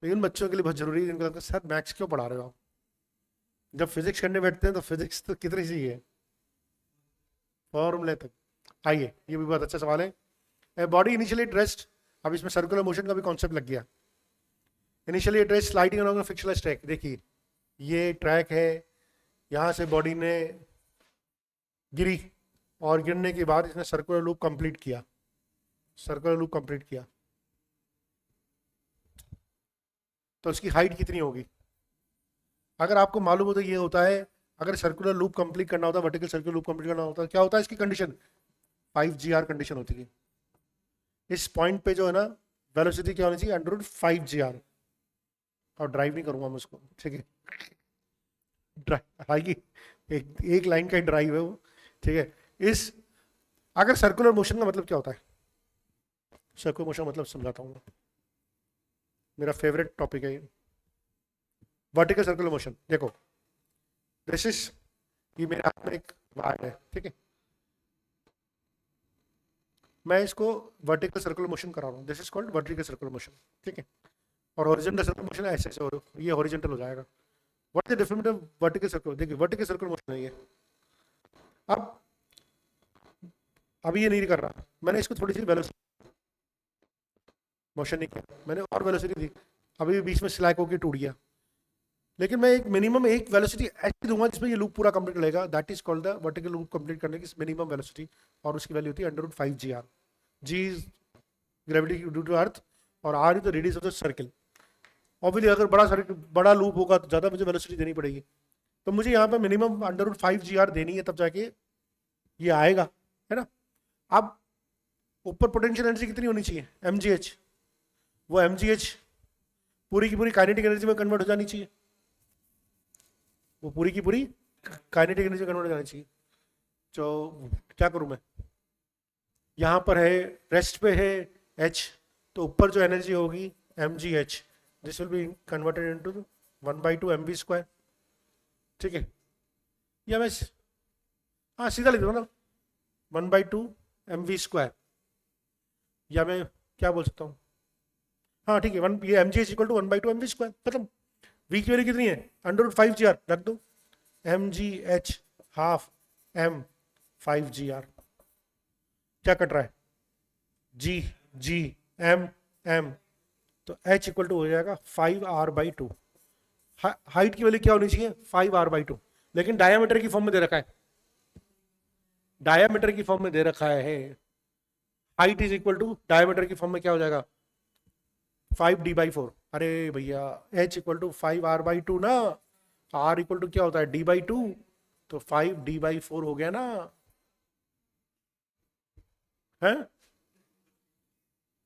लेकिन बच्चों के लिए बहुत जरूरी है, इनको लगता है सर मैथ्स क्यों पढ़ा रहे हो आप? जब फिजिक्स करने बैठते हैं तो फिजिक्स तो कितनी सी है, फॉर्मूले तक। आइए, ये भी बहुत अच्छा सवाल है। A body initially at rest, अब इसमें सर्कुलर मोशन का भी कॉन्सेप्ट लग गया। Initially it is sliding along a frictionless track. देखिए ये ट्रैक है, यहाँ से बॉडी ने गिरी और गिरने के बाद इसने सर्कुलर लूप कंप्लीट किया, सर्कुलर लूप कंप्लीट किया, तो उसकी हाइट कितनी होगी? अगर आपको मालूम हो तो ये होता है, अगर सर्कुलर लूप कंप्लीट करना होता है, वर्टिकल सर्कुलर लूप कंप्लीट करना होता है, क्या होता है इसकी कंडीशन? 5 GR कंडीशन होती है। इस पॉइंट पे जो है ना वेलोसिटी क्या होनी चाहिए? Under 5 GR। और ड्राइव नहीं करूंगा मैं उसको, ठीक है, हालांकि एक लाइन का ही ड्राइव है वो, ठीक है। इस अगर सर्कुलर मोशन का मतलब क्या होता है? सर्कुलर मोशन मतलब समझाता हूँ मैं, मेरा फेवरेट टॉपिक है ये, वर्टिकल सर्कुलर मोशन। देखो दिस इज, ये मेरे हाथ में एक वायर है, ठीक है, मैं इसको वर्टिकल सर्कुलर मोशन करा रहा हूँ, this is called vertical circular motion, ठीक है। और हॉरिजॉन्टल सर्कुलर मोशन ऐसे ऐसे हो, ये हॉरिजॉन्टल हो जाएगा। What is the difference between vertical circular? देखिए वर्टिकल सर्कुलर मोशन है ये। अब अभी ये नहीं कर रहा, मैंने इसको थोड़ी सी वेलोसिटी मोशन नहीं किया, मैंने और वेलोसिटी दी, अभी बीच में स्लैक होकर टूट गया, लेकिन मैं एक मिनिमम एक वेलोसिटी ऐसी दूंगा जिसमें ये लूप पूरा कंप्लीट करेगा, that is called the vertical loop complete करने की मिनिमम वेलोसिटी, और उसकी वैल्यू होती है under root 5 GR। G is gravity due to earth और R is the radius of the circle. Obviously अगर बड़ा सर्किल बड़ा लूप होगा तो ज़्यादा मुझे वेलोसिटी देनी पड़ेगी, तो मुझे यहाँ पर मिनिमम अंडर रूट 5 GR देनी है, तब जाके ये आएगा, है ना। अब ऊपर पोटेंशियल एनर्जी कितनी होनी चाहिए? mgh। वो mgh पूरी की पूरी काइनेटिक एनर्जी में कन्वर्ट हो जानी चाहिए, वो पूरी की पूरी काइनेटिक एनर्जी में कन्वर्ट हो जानी चाहिए। तो क्या करूं मैं, यहाँ पर है रेस्ट पे है h, तो ऊपर जो एनर्जी होगी mgh, this will be converted into 1/2 mv², ठीक है। या मैं हाँ सीधा लिख दूँ ना, 1/2 mv², या मैं क्या बोल सकता हूँ, हाँ ठीक है, वन ये mgh इक्वल टू 1/2 mv², खत्म। v की वैल्यू कितनी है? अंडर रूट 5 GR रख दो, mgh हाफ m 5 GR। क्या कट रहा है? g g m m, तो h इक्वल टू हो जाएगा 5r/2। हाइट की वैल्यू क्या होनी चाहिए? 5r/2, लेकिन डायमीटर की फॉर्म में दे रखा है, डायमीटर की फॉर्म में दे रखा है, height is equal to diameter की फॉर्म में क्या हो जाएगा? 5d/4। अरे भैया h इक्वल टू 5r/2 ना, r इक्वल टू क्या होता है? d/2, तो 5d/4 हो गया ना, है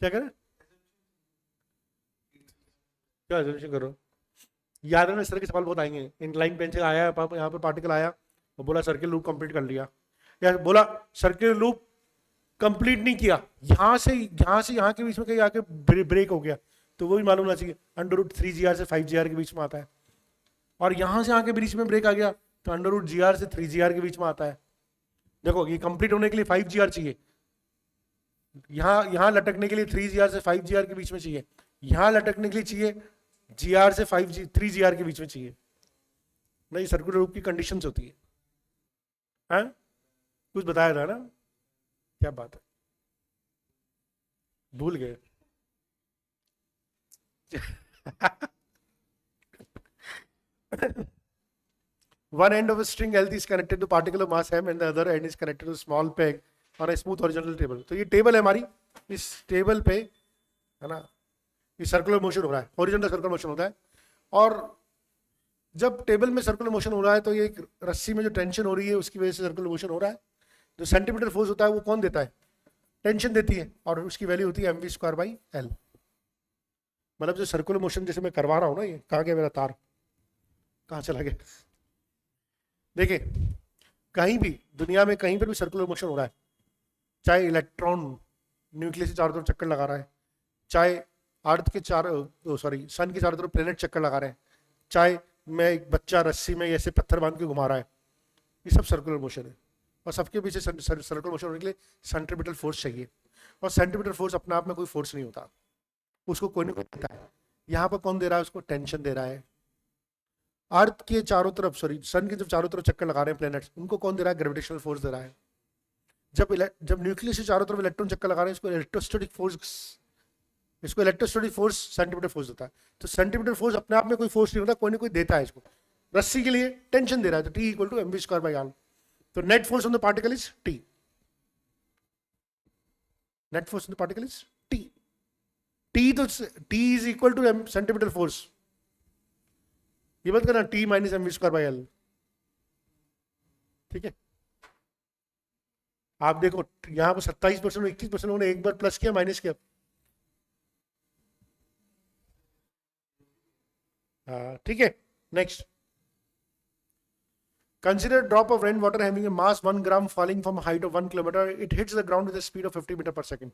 क्या करें, क्या एजम्पशन करो? याद है ना, इस तरह के सवाल बहुत आएंगे। इंक्लाइन प्लेन से आया यहाँ पर पार्टिकल आया और बोला सर्किल लूप कंप्लीट कर लिया, या बोला सर्किल लूप कंप्लीट नहीं किया, यहाँ से यहाँ के बीच में कहीं आके ब्रेक हो गया, तो वो भी मालूम होना चाहिए, अंडर रूट 3 GR से 5 GR के बीच में आता है। और यहाँ से आके बीच में ब्रेक आ गया तो अंडर रूट GR से 3 GR के बीच में आता है। देखो ये कंप्लीट होने के लिए 5 GR चाहिए, यहाँ लटकने के लिए 3 GR से 5 GR के बीच में चाहिए, यहाँ लटकने के लिए चाहिए GR से 3 GR के बीच में चाहिए। नहीं, सर्कुलर लूप की कंडीशंस होती है, हाँ कुछ बताया था ना, क्या बात है, भूल गए। One end of a string L is connected to particle of mass m and the other end is connected to a small peg on a smooth horizontal table। तो ये टेबल है हमारी, इस टेबल पे है ना ये सर्कुलर मोशन हो रहा है, हॉरिजॉन्टल सर्कुलर मोशन होता है। और जब टेबल में सर्कुलर मोशन हो रहा है तो ये एक रस्सी में जो टेंशन हो रही है उसकी वजह से सर्कुलर मोशन हो रहा है। जो सेंटीमीटर फोर्स होता है वो कौन देता है? टेंशन देती है, और उसकी वैल्यू होती है mv²/L। मतलब जो सर्कुलर मोशन जैसे मैं करवा रहा हूँ ना, ये कहाँ गया मेरा तार, कहाँ चला गया? देखिए कहीं भी दुनिया में कहीं पर भी सर्कुलर मोशन हो रहा है, चाहे इलेक्ट्रॉन न्यूक्लियस के चारों तरफ चक्कर लगा रहा है, चाहे अर्थ के सन के चारों तरफ प्लेनेट चक्कर लगा रहे हैं, चाहे मैं एक बच्चा रस्सी में ऐसे पत्थर बांध के घुमा रहा है, ये सब सर्कुलर मोशन है। और सबके पीछे सर्कुलर मोशन होने के लिए सेंट्रीपिटल फोर्स चाहिए, और सेंट्रीपिटल फोर्स अपने आप में कोई फोर्स नहीं होता, उसको कोई नहीं देता है। यहाँ पर कौन दे रहा है? उसको टेंशन दे रहा है। अर्थ के चारों तरफ सन के जब चारों तरफ चक्कर लगा रहे हैं प्लैनेट्स, उनको कौन दे रहा है? ग्रेविटेशनल फोर्स दे रहा है। जब न्यूक्लियस के चारों तरफ इलेक्ट्रॉन चक्कर लगा रहे हैं, इसको इलेक्ट्रोस्टैटिक फोर्स इसको इलेक्ट्रोस्टैटिक फोर्स सेंटीमीटर फोर्स होता है। तो सेंटीमीटर फोर्स अपने आप में कोई फोर्स नहीं होता, कोई ना कोई देता है इसको, रस्सी के लिए टेंशन दे रहा है, तो T equal to m v square by R. तो net force on the particle is T, net force on the particle is T. T तो T is equal to m centimetre force, ये मत करना T minus m v square by L, ठीक है। आप देखो यहां पर 27% 21% लोगों ने एक बार प्लस किया माइनस किया, ठीक है। Next, consider a drop of rainwater having a mass 1 gram falling from a height of 1 kilometer. It hits the ground with a speed of 50 metre पर सेकेंड।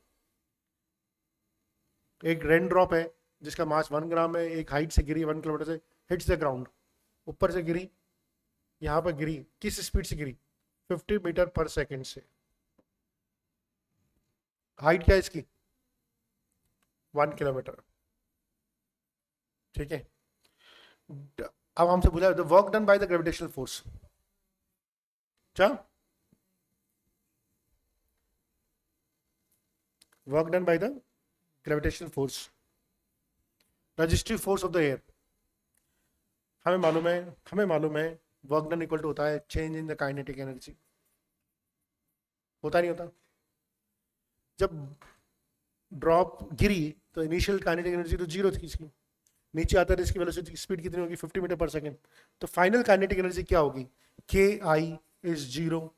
एक रेन ड्रॉप है जिसका मास 1 ग्राम है, एक हाइट से गिरी 1 किलोमीटर से, हिट्स द ग्राउंड, ऊपर से गिरी, यहां पर गिरी, किस स्पीड से गिरी? 50 मीटर पर सेकेंड से। हाइट क्या है इसकी? 1 किलोमीटर, ठीक है। अब हमसे पूछा the work done by the gravitational force, क्या work done by the gravitational force, resistive force of the air. हमें मालूम है वर्क डन इक्वल टू होता है change in the kinetic energy, होता नहीं होता? जब ड्रॉप गिरी तो इनिशियल काइनेटिक एनर्जी तो जीरो थी इसकी, नीचे आता है इसकी वेलोसिटी स्पीड कितनी होगी? 50 मीटर पर सेकेंड। तो फाइनल काइनेटिक एनर्जी क्या होगी? के आई इज 0,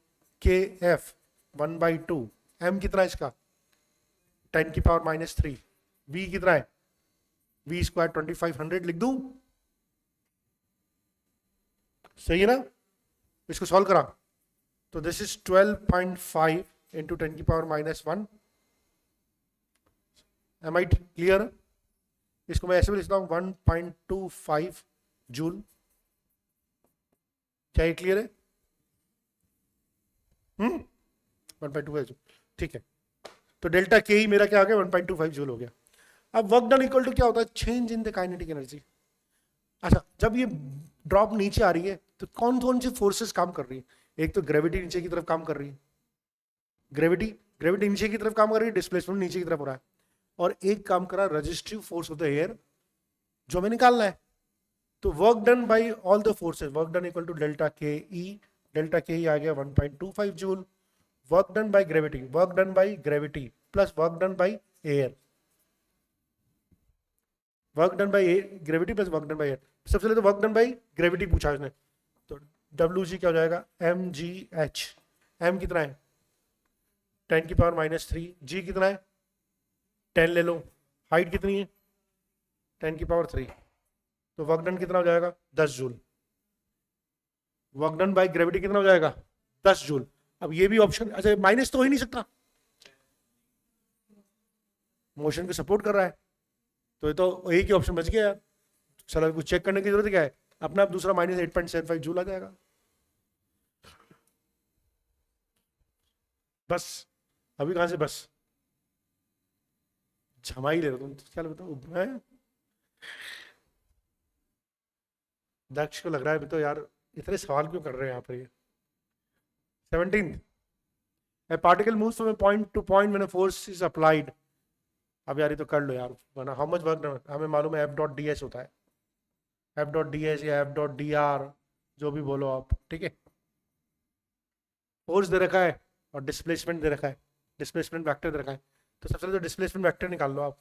के एफ 1/2, एम कितना है इसका? 10 की पावर -3, वी कितना है? वी स्क्वायर 2500 लिख दूं, सही है ना? इसको सॉल्व करा तो दिस इज 12.5 इंटू 10 की पावर -1। M I clear? इसको मैं ऐसे भी लिखता हूं 1.25 जूल। क्या ये क्लियर है? 1.25 जूल, ठीक है। तो डेल्टा के ही मेरा क्या आ गया? 1.25 जूल हो गया। अब वर्क डन इक्वल टू क्या होता है? Change in the kinetic energy. अच्छा, जब ये ड्रॉप नीचे आ रही है तो कौन कौन सी फोर्सेस काम कर रही है? एक तो ग्रेविटी नीचे की तरफ काम कर रही है, ग्रेविटी नीचे की तरफ काम कर रही है, डिस्प्लेसमेंट नीचे की तरफ हो रहा है, और एक काम कर रहा है resistive force of the air, जो हमें निकालना है। तो work done by all the forces, work done equal to delta K E, delta K E आ गया 1.25 joule. Work done by gravity plus work done by air, work done by gravity plus work done by air. सबसे पहले तो work done by gravity पूछा उसने, तो W G क्या हो जाएगा? M G H. एम कितना है? 10 की पावर -3, जी कितना है? 10 ले लो, हाइट कितनी है? 10 की पावर 3, तो वर्क डन कितना हो जाएगा? 10 joule. Work done by gravity कितना हो जाएगा? 10 जूल। अब ये भी ऑप्शन, अच्छा माइनस तो हो ही नहीं सकता, मोशन को सपोर्ट कर रहा है, तो ये तो एक ही ऑप्शन बच गया यार। चलो कुछ चेक करने की जरूरत क्या है, अपना आप दूसरा -8.75 जूल आ जाएगा बस। अभी कहां से बस झमा ही ले रहे हो तुम, क्या बताओ? दक्ष को लग रहा है तो यार इतने सवाल क्यों कर रहे हैं यहाँ पर? ये 17th, a particle moves from a point to point when a force is applied। अब यार ये तो कर लो यार, वरना हाउ मच वर्क, हमें मालूम है F.ds होता है, F.ds या F.dr, जो भी बोलो आप, ठीक है। फोर्स दे रखा है और डिस्प्लेसमेंट दे रखा है, डिस्प्लेसमेंट वेक्टर दे रखा है, तो सबसे पहले तो डिस्प्लेसमेंट वेक्टर निकाल लो आप,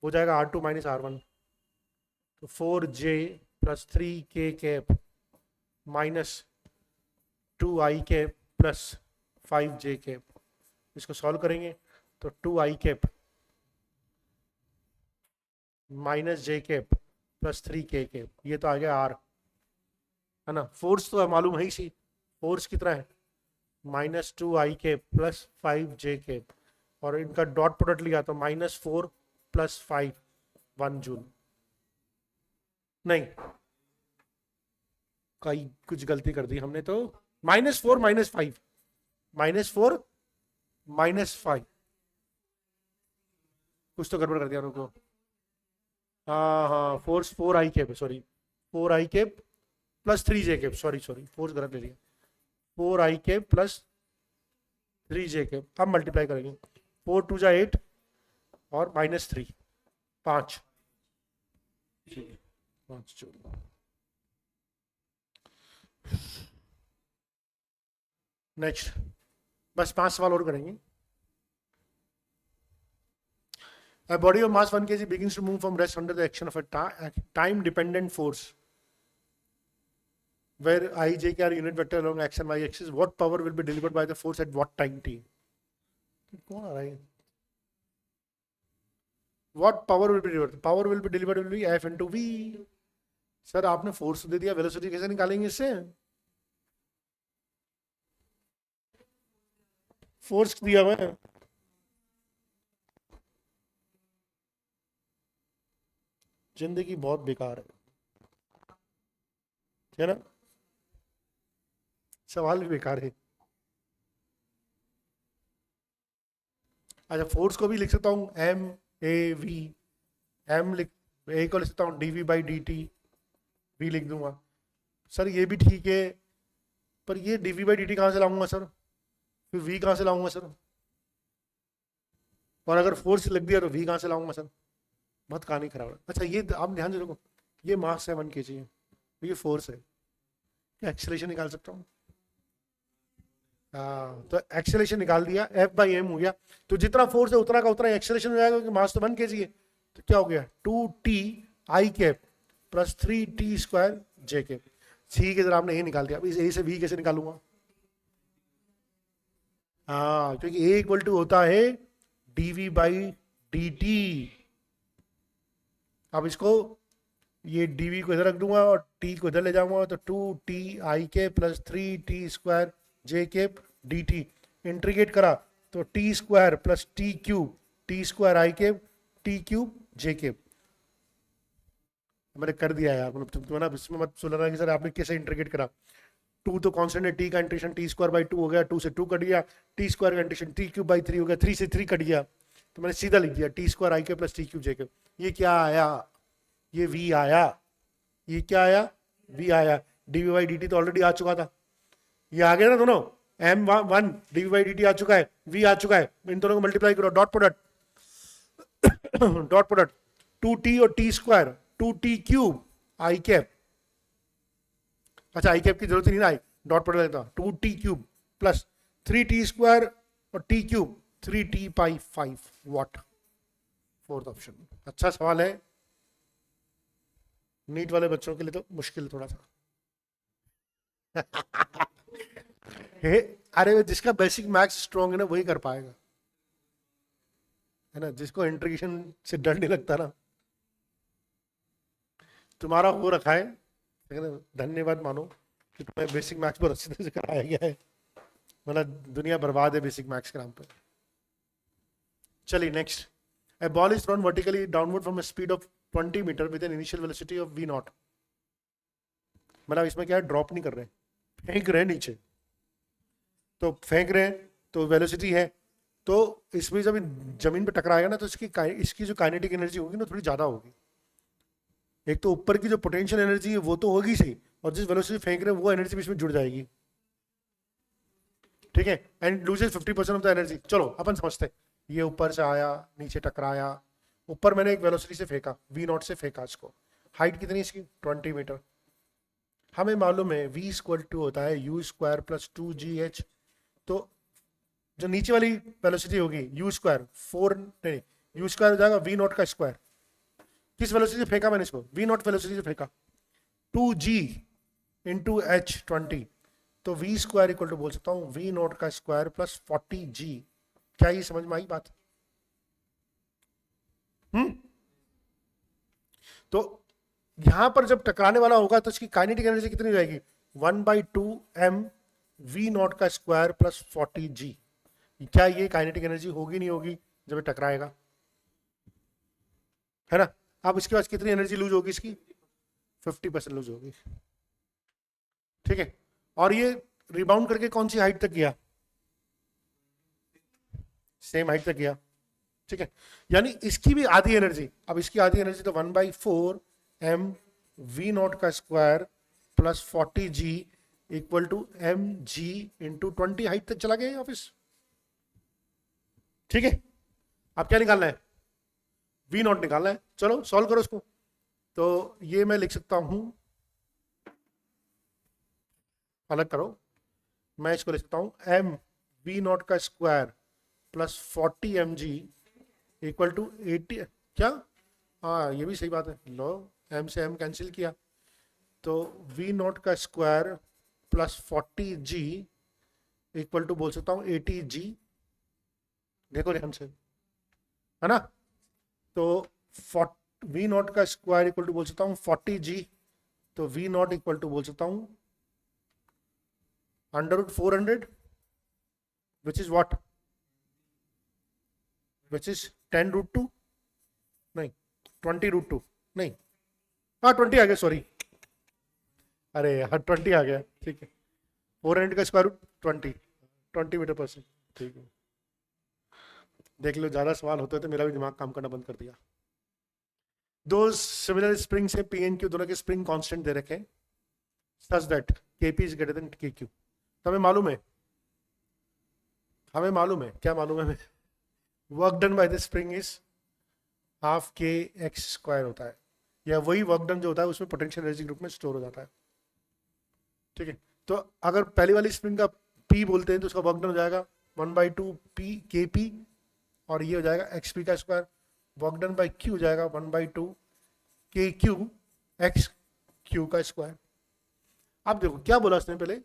हो जाएगा R2 - R1, तो 4j + 3k cap -2i cap + 5j cap. इसको सॉल्व करेंगे तो 2i cap -j cap + 3k cap, ये तो आ गया R, है ना। फोर्स तो मालूम है ही सी, फोर्स कितना है? -2i कैप + 5j कैप, और इनका डॉट प्रोडक्ट लिया तो -4 + 5 1 जूल। नहीं, कई कुछ गलती कर दी हमने, तो -4 - 5, -4 - 5, कुछ तो गड़बड़ कर दिया उनको। हाँ, force 4i cap, sorry 4i cap + 3j cap, sorry force गलत ले लिया, 4i कैप + 3j कैप। अब मल्टीप्लाई करेंगे, 4 × 2 = 8 और -3, 5, 5 नेक्स्ट, बस 5 सवाल और करेंगे. A body of mass 1 kg begins to move from rest under the action of a time-dependent force, where I, J, K are unit vector along x and y axis. What power will be delivered by the force at what time t? कौन आ रहा है? What power will be delivered? Power will be delivered will be F into V. Sir आपने force दे दिया, velocity कैसे निकालेंगे इससे? Force दिया हुआ है. जिंदगी बहुत बेकार है ना? सवाल भी बेकार है. अच्छा, फोर्स को भी लिख सकता हूँ एम ए वी. एम लिख, ए को लिख सकता हूँ dv by dt, वी लिख दूंगा. सर ये भी ठीक है, पर ये dv by dt कहाँ से लाऊंगा सर? फिर v कहाँ से लाऊंगा सर? और अगर फोर्स लिख दिया तो v कहाँ से लाऊंगा सर? बहुत कहानी खराब है. अच्छा, ये आप ध्यान से देखो, ये मास 7 kg है, ये फोर्स है. क्या एक्सेलरेशन निकाल सकता हूँ? हाँ, तो एक्सेलरेशन निकाल दिया, F by m हो गया. तो जितना फोर्स है उतना का उतना एक्सेलरेशन हो जाएगा, क्योंकि मास तो 1 kg है. तो क्या हो गया? 2t i cap plus 3t square j cap. ठीक है, जरा आपने ये निकाल दिया. अब इस a से v कैसे निकालूंगा? हाँ, क्योंकि a इक्वल टू होता है dv बाई dt. अब इसको, ये dv को इधर रख दूंगा और t को इधर ले जाऊंगा, तो 2t i के प्लस 3t स्क्वायर j के dt. इंटीग्रेट करा तो t square plus t cube, t square i के t क्यूब j के. मैंने कर दिया यार, मतलब तुम ना इसमें मत सुन कि सर आपने कैसे इंटीग्रेट करा. 2 तो कांस्टेंट है, t का इंटीग्रेशन t स्क्वायर बाई 2 हो गया, 2 से 2 कट गया, t स्क्वायर का इंटीग्रेशन t क्यूब बाई 3 हो गया, 3 से 3 कट गया, तो मैंने सीधा लिख दिया t स्क्वायर i के प्लस t क्यूब j के. ये क्या आया? ये v आया. ये क्या आया? v आया. dv बाई dt तो ऑलरेडी आ चुका था, ये आ गया ना दोनों. m1 dv बाई dt आ चुका है, v आ चुका है. इन दोनों को मल्टीप्लाई करो, dot product, dot product, 2t और t square, 2t cube i cap. अच्छा, आई कैप की जरूरत ही नहीं ना, आई डॉट प्रोडक्ट लेता. 2t cube plus 3t square और t cube 3t pi 5 watt. Fourth option. अच्छा सवाल है, नीट वाले बच्चों के लिए तो मुश्किल थोड़ा सा. अरे जिसका बेसिक मैथ्स स्ट्रॉन्ग है ना, वही कर पाएगा, है ना? जिसको इंटीग्रेशन से डर नहीं लगता ना. तुम्हारा हो रखा है, धन्यवाद मानो कि तुम्हें बेसिक मैथ्स बहुत अच्छी तरह से कराया गया है, मतलब दुनिया बर्बाद है बेसिक मैथ्स के नाम पर. चलिए next. A ball is thrown vertically downward from a speed of 20 metre with an initial velocity of v naught. मतलब इसमें क्या है, ड्रॉप नहीं कर रहे, फेंक रहे नीचे. तो फेंक रहे हैं तो वेलोसिटी है, तो इसमें जब जमीन पे टकराएगा ना, तो इसकी जो काइनेटिक एनर्जी होगी ना, थोड़ी ज्यादा होगी. एक तो ऊपर की जो पोटेंशियल एनर्जी है वो तो होगी सही, और जिस वेलोसिटी फेंक रहे हैं वो एनर्जी भी इसमें जुड़ जाएगी. ठीक है, and loses 50% of the energy. चलो अपन समझते हैं. ये ऊपर से आया, नीचे टकराया, ऊपर मैंने एक वेलोसिटी से फेंका, v नॉट से फेंका इसको. हाइट कितनी इसकी? 20 मीटर. हमें मालूम है v इक्वल टू होता है u स्क्वायर प्लस 2gh. तो जो नीचे वाली वेलोसिटी होगी u स्क्वायर 4 नहीं, u स्क्वायर हो जाएगा v नॉट का स्क्वायर. किस वेलोसिटी से फेंका मैंने इसको? v नॉट वेलोसिटी से फेंका. 2g इंटू h 20, तो v स्क्वायर इक्वल टू बोल सकता हूँ v नॉट का स्क्वायर प्लस 40g. क्या ये समझ में आई बात? तो यहां पर जब टकराने वाला होगा तो इसकी काइनेटिक एनर्जी कितनी हो जाएगी? 1/2m v नॉट का स्क्वायर प्लस 40g. क्या ये काइनेटिक एनर्जी होगी नहीं होगी जब ये टकराएगा, है ना? अब इसके बाद कितनी एनर्जी लूज होगी इसकी? 50% लूज होगी. ठीक है, और ये रिबाउंड करके कौन सी हाइट तक गया? सेम हाइट तक गया. ठीक है, यानी इसकी भी आधी एनर्जी. अब इसकी आधी एनर्जी तो 1/4m v नॉट का square plus 40g equal to mg into 20 height तक चला गया ऑफिस. ठीक है, अब क्या निकालना है? वी नॉट निकालना है। चलो सॉल्व करो इसको। तो ये मैं लिख सकता हूं, अलग करो, मैं इसको लिख सकता हूं एम वी नॉट का square plus 40 M G equal to 80, क्या, हाँ ये भी सही बात है, लो एम से एम कैंसिल किया, तो वी नॉट का square plus 40 G equal to बोल सकता हूँ 80 जी, देखो ध्यान से, है ना। तो वी नॉट का स्क्वायर इक्वल टू बोल सकता हूँ 40 जी, तो वी नॉट इक्वल टू बोल सकता हूँ √400 which is what, which is 10√2, नहीं 20√2, नहीं हाँ 20 आ गया, सॉरी, अरे यार 20 आ गया, ठीक है, 400 का स्क्वायर रूट 20 मीटर पर सेकेंड, ठीक है। देख लो ज्यादा सवाल होते तो मेरा भी दिमाग काम करना बंद कर दिया। दो सिमिलर स्प्रिंग से पी एंड क्यू दोनों के स्प्रिंग कांस्टेंट दे रखे हैं such that KP is greater than के क्यू। तो हमें मालूम है, क्या मालूम है हमें, work done by the spring is half के एक्स स्क्वायर होता है, या वही वर्क डन जो होता है उसमें पोटेंशियल एनर्जी ग्रुप में स्टोर हो जाता है, ठीक है। तो अगर पहली वाली स्प्रिंग का पी बोलते हैं तो उसका वर्क डन हो जाएगा 1/2 पी के पी, और ये हो जाएगा एक्स पी का square, work done by Q हो जाएगा 1/2 के क्यू एक्स क्यू का स्क्वायर। अब देखो क्या बोला उसने पहले,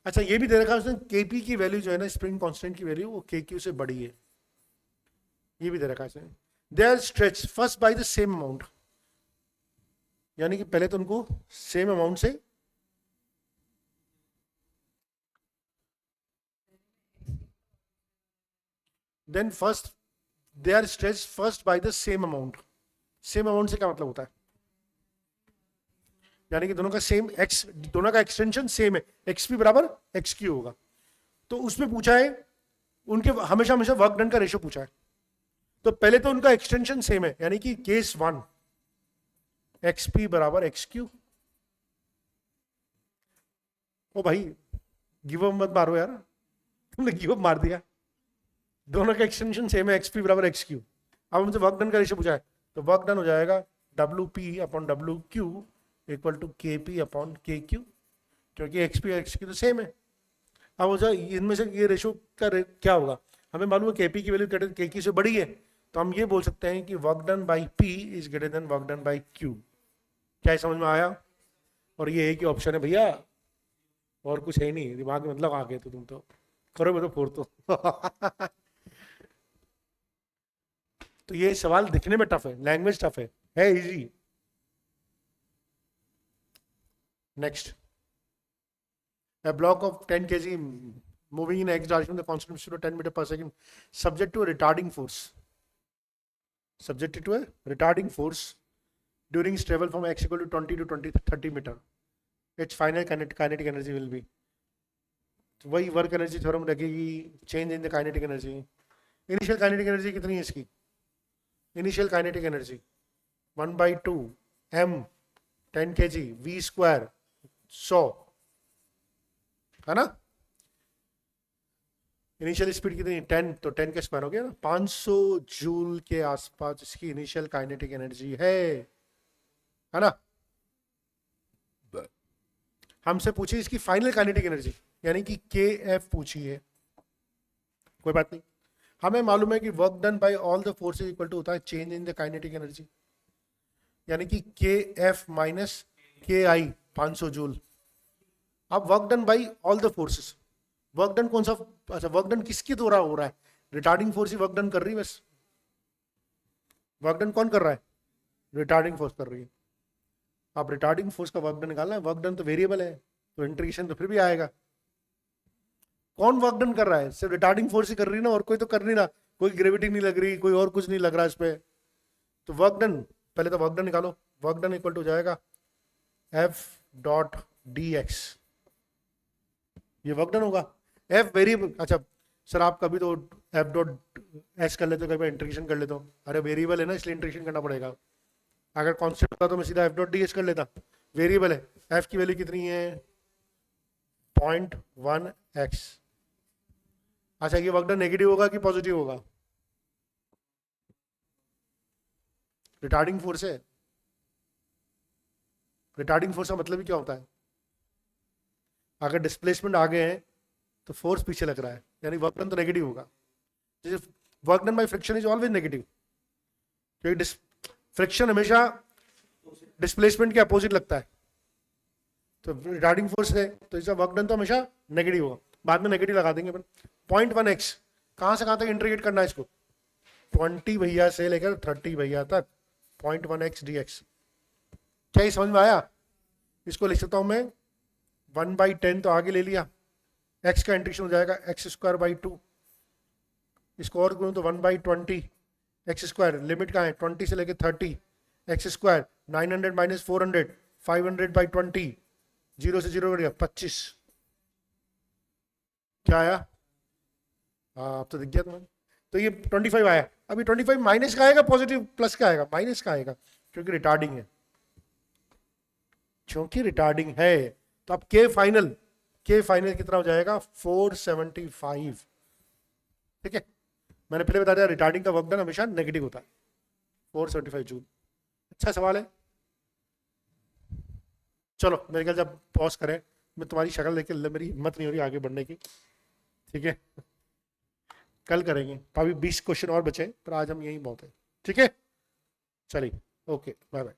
अच्छा ये भी दे रखा है उसने के पी की वैल्यू जो है ना स्प्रिंग कांस्टेंट की वैल्यू वो के क्यू से बड़ी है, ये भी दे रखा है उसने। They are stretch first by the same amount, यानी कि पहले तो उनको सेम अमाउंट से then first they are stretch first by the same amount. Same amount से क्या मतलब होता है, यानी कि दोनों का सेम एक्स, दोनों का एक्सटेंशन सेम है, एक्स पी बराबर एक्स क्यू होगा। तो उसमें पूछा है उनके हमेशा हमेशा वर्क डन का रेशियो पूछा है, तो पहले तो उनका एक्सटेंशन सेम है, यानी कि केस 1 एक्स पी बराबर एक्स क्यू। ओ भाई गिव अप मत मारो यार, तुमने गिव अप मार दिया, दोनों का एक्सटेंशन सेम है, एक्स पी बराबर एक्स क्यू। अब हमसे वर्क डन का रेशियो पूछा है, तो वर्क डन हो जाएगा W P upon W Q equal to K P upon K Q, क्योंकि एक्स पी और एक्स क्यू तो सेम है। अब हो जाए इनमें से ये रेशियो का क्या होगा, हमें मालूम है के पी की वैल्यू के क्यू से बड़ी है, तो हम ये बोल सकते हैं कि work done by P is greater than work done by Q. क्या समझ में आया, और ये एक ही ऑप्शन है भैया, और कुछ है ही नहीं, दिमाग में मतलब आ गए तो तुम तो करोगे तो फोर तो तो ये सवाल दिखने में टफ है, लैंग्वेज टफ है easy. Next, a block of 10 kg moving in x direction with a constant speed of 10 meter per second subject to a retarding force, subjected to a retarding force during its travel from x equal to 20 to 30 meter, its final kinetic energy will be, तो वही work energy theorem लगेगी, change in the kinetic energy. Initial kinetic energy कितनी है इसकी, initial kinetic energy 1/2 m 10 kg v square 100, है ना। Initial speed कितनी 10, तो 10 का स्क्वायर हो गया ना, 500 जूल के आसपास इसकी इनिशियल काइनेटिक एनर्जी है ना। हमसे पूछी इसकी फाइनल काइनेटिक एनर्जी, यानी कि के एफ पूछी है, कोई बात नहीं, हमें मालूम है कि work done by all the forces equal to होता है change in the kinetic energy, यानी कि K F minus K I 500 joule. अब work done by all the forces, work done कौन सा, अच्छा वर्क डन किसके द्वारा हो रहा है, रिटार्डिंग फोर्स ही वर्क डन कर रही है बस, वर्क डन कौन कर रहा है, रिटार्डिंग फोर्स कर रही है। आप रिटार्डिंग फोर्स का वर्क डन निकालना है, वर्क डन तो वेरिएबल है, तो इंटीग्रेशन तो फिर भी आएगा। कौन वर्क डन कर रहा है, सिर्फ रिटार्डिंग फोर्स ही कर रही है ना, और कोई तो कर नहीं रहा, कोई ग्रेविटी नहीं लग रही, कोई और कुछ नहीं लग रहा इस पर, तो वर्क डन, पहले तो वर्क डन निकालो, वर्क डन इक्वल टू जाएगा एफ डॉट डी एक्स, ये वर्क डन होगा। एफ वेरिएबल, अच्छा सर आप कभी तो एफ डॉट एस कर लेते हो, कभी इंटीग्रेशन कर लेते हो, अरे वेरिएबल है ना इसलिए इंटीग्रेशन करना पड़ेगा, अगर कांस्टेंट होता तो मैं सीधा एफ डॉट डी एस कर लेता, वेरिएबल है, एफ की वैल्यू कितनी है 0.1 एक्स। अच्छा ये वर्क डन नेगेटिव होगा कि पॉजिटिव होगा, रिटार्डिंग फोर्स है। रिटार्डिंग फोर्स का मतलब ही क्या होता है? अगर डिस्प्लेसमेंट आगे है तो फोर्स पीछे लग रहा है, यानी वर्क डन तो नेगेटिव होगा। जैसे work done by friction is always negative, क्योंकि फ्रिक्शन हमेशा डिस्प्लेसमेंट के अपोजिट लगता है। तो रिटार्डिंग फोर्स है तो इसका वर्क डन तो हमेशा नेगेटिव होगा। बाद में नेगेटिव लगा देंगे अपन। 0.1x कहां से कहां तक इंटीग्रेट करना है इसको? 20 भैया से लेकर 30 भैया तक 0.1x dx। क्या ये समझ में आया? इसको लिख सकता हूं मैं 1/10, तो आगे ले लिया, x का इंटीग्रेशन हो जाएगा x²/2। इसको और करूं तो 1/20 x², लिमिट कहाँ है 20 से लेकर 30, x², 900 - 400, 500/20, 0 से 0 कट गया 25। क्या आया? हाँ अब तो दिख गया तुम्हें। तो ये 25 आया। अभी 25 माइनस का आएगा पॉजिटिव प्लस का आएगा? माइनस का आएगा, क्योंकि रिटार्डिंग है। क्योंकि रिटार्डिंग है तो अब के फाइनल कितना हो जाएगा? 475। ठीक है, मैंने पहले बता दिया रिटार्डिंग का वर्क डन हमेशा नेगेटिव होता है। 475 जूल। अच्छा सवाल है। चलो मेरे ख्याल जब पॉज करें, मैं तुम्हारी शक्ल देख के मेरी हिम्मत नहीं हो रही आगे बढ़ने की। ठीक है, कल करेंगे। अभी 20 क्वेश्चन और बचे, पर आज हम यही बहुत है। ठीक है, चलिए, ओके, बाय बाय।